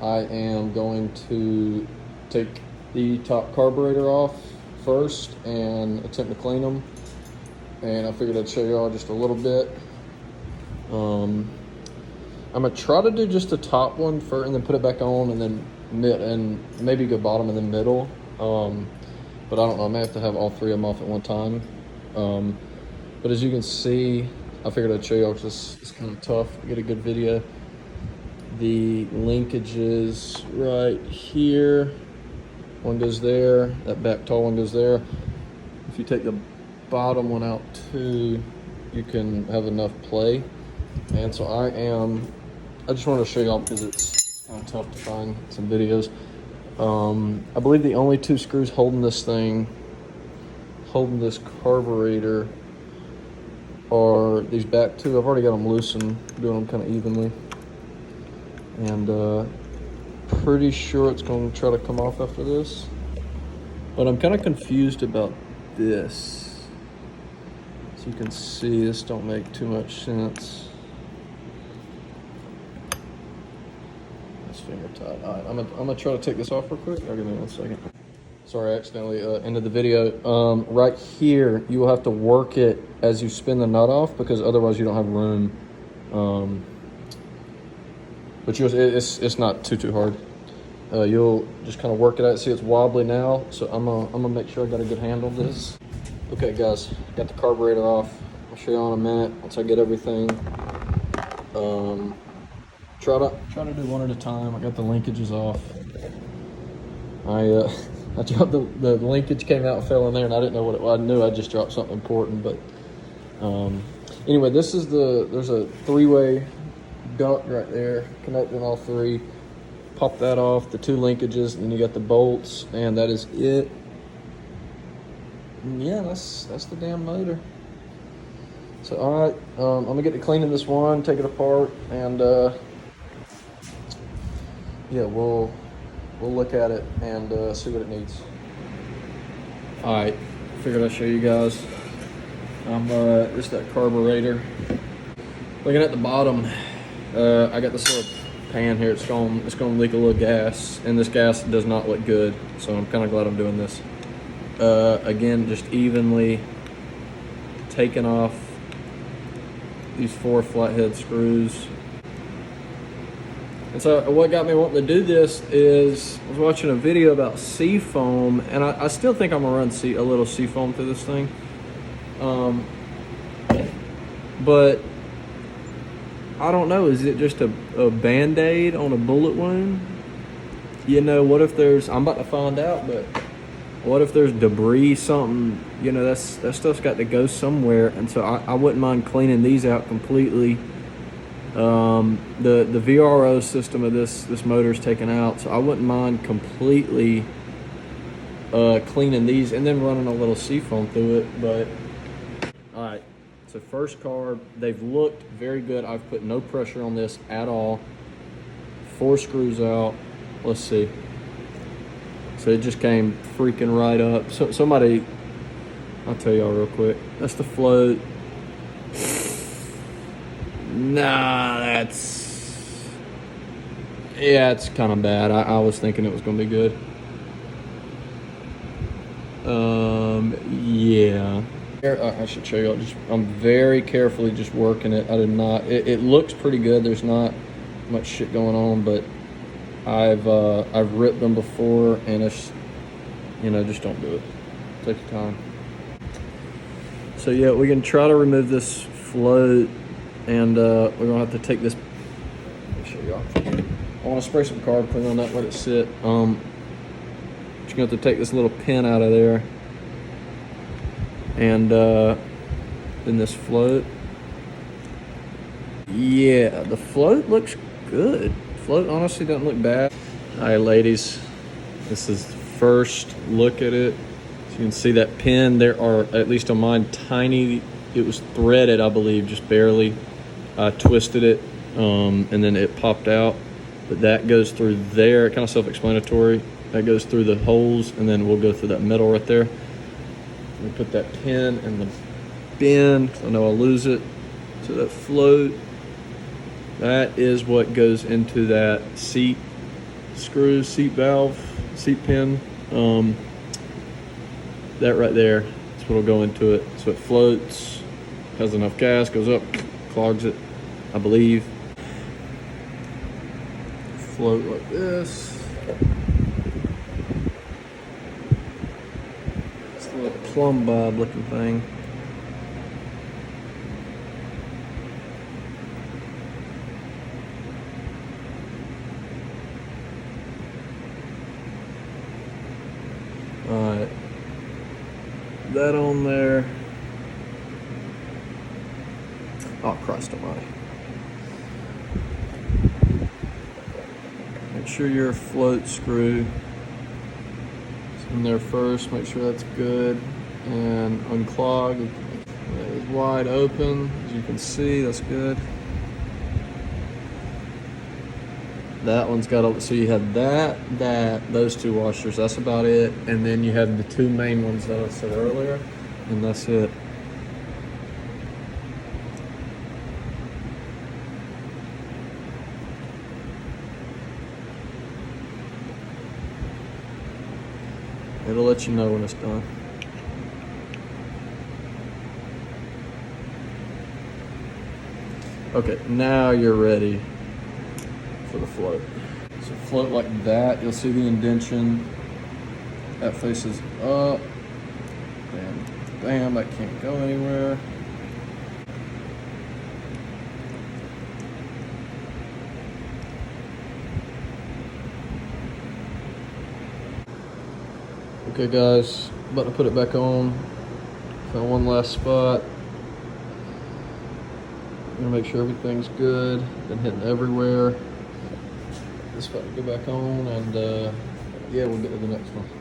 I am going to take the top carburetor off first and attempt to clean them. And I figured I'd show you all just a little bit. I'm gonna try to do just the top one first and then put it back on, and then maybe go bottom and then middle. But I don't know, I may have to have all three of them off at one time. But as you can see, I figured I'd show you all because it's kind of tough to get a good video. The linkages right here, one goes there, that back tall one goes there. If you take the bottom one out too, you can have enough play. And so I just wanted to show y'all because it's kind of tough to find some videos. I believe the only two screws holding this carburetor are these back two. I've already got them loose and doing them kind of evenly. And pretty sure it's going to try to come off after this. But I'm kind of confused about this. As you can see, this don't make too much sense. That's finger tight. All right, I'm gonna try to take this off real quick. I'll give me 1 second. Sorry, I accidentally ended the video. Right here, you will have to work it as you spin the nut off because otherwise you don't have room. But it's not too hard. You'll just kind of work it out. See, it's wobbly now, so I'm gonna make sure I got a good handle of this. Okay, guys, got the carburetor off. I'll show you in a minute once I get everything. Try to do one at a time. I got the linkages off. I dropped the linkage came out and fell in there, and I didn't know what it was. I knew I just dropped something important, but anyway, this is there's a three-way duct right there connecting all three. Pop that off, the two linkages, and then you got the bolts, and that is it. And yeah, that's the damn motor. So all right, I'm gonna get to cleaning this one, take it apart, and yeah, we'll look at it and see what it needs. All right, figured I'd show you guys. This is that carburetor. Looking at the bottom, I got this little pan here. It's gonna leak a little gas, and this gas does not look good. So I'm kind of glad I'm doing this. Again, just evenly taking off these 4 flathead screws. And so what got me wanting to do this is I was watching a video about seafoam, and I still think I'm gonna run a little seafoam through this thing. But I don't know, is it just a Band-Aid on a bullet wound? You know, what if I'm about to find out, but what if there's debris, something, you know, that stuff's got to go somewhere. And so I wouldn't mind cleaning these out completely. The VRO system of this motor is taken out, so I wouldn't mind completely cleaning these and then running a little seafoam through it. But all right, so first carb, they've looked very good. I've put no pressure on this at all. 4 screws out. Let's see. So it just came freaking right up. So somebody, I'll tell y'all real quick. That's the float. Nah, it's kind of bad. I was thinking it was going to be good. Yeah. I should show y'all. I'm very carefully just working it. I did not. It looks pretty good. There's not much shit going on, but I've ripped them before, and it's, you know, just don't do it. Take your time. So yeah, we can try to remove this float, and we're gonna have to take this. Let me show y'all. I want to spray some carb clean on that, let it sit. Just gonna have to take this little pin out of there, and then this float. Yeah, the float looks good. Float honestly doesn't look bad. All right, ladies, this is the first look at it. So you can see that pin. There are, at least on mine, tiny. It was threaded, I believe, just barely. I twisted it, and then it popped out. But that goes through there, kind of self-explanatory. That goes through the holes, and then we'll go through that middle right there. We put that pin in the bin. I know I'll lose it. So that float, that is what goes into that seat screws, seat valve, seat pin. That right there, that's what'll go into it. So it floats, has enough gas, goes up, clogs it, I believe. Float like this. It's a little plumb bob looking thing. Alright, that on there. Oh, Christ almighty. Make sure your float screw is in there first. Make sure that's good. And unclog. It is wide open. As you can see, that's good. That one's got, so you have those two washers, that's about it. And then you have the two main ones that I said earlier, and that's it. It'll let you know when it's done. Okay, now you're ready for the float. So float like that, you'll see the indentation. That faces up. Bam, bam, that can't go anywhere. Okay guys, about to put it back on. Found one last spot. I'm gonna make sure everything's good. Been hitting everywhere. Just about to go back on, and yeah, we'll get to the next one.